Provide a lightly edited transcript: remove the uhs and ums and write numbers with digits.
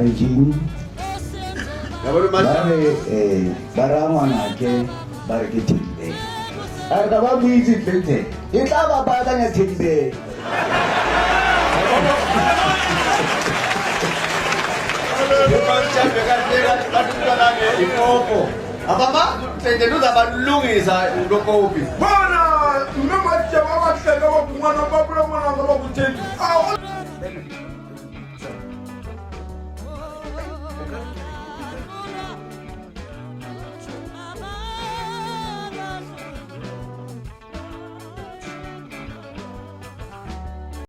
regime. Baramwanake bariketilile. Akaba buizi pete. Ikaba badanya tilile. Apa tende nuda balungisa ulokopi. Bona, mama chama wa tenda wa kumwana babula mwana ngaba kutendi.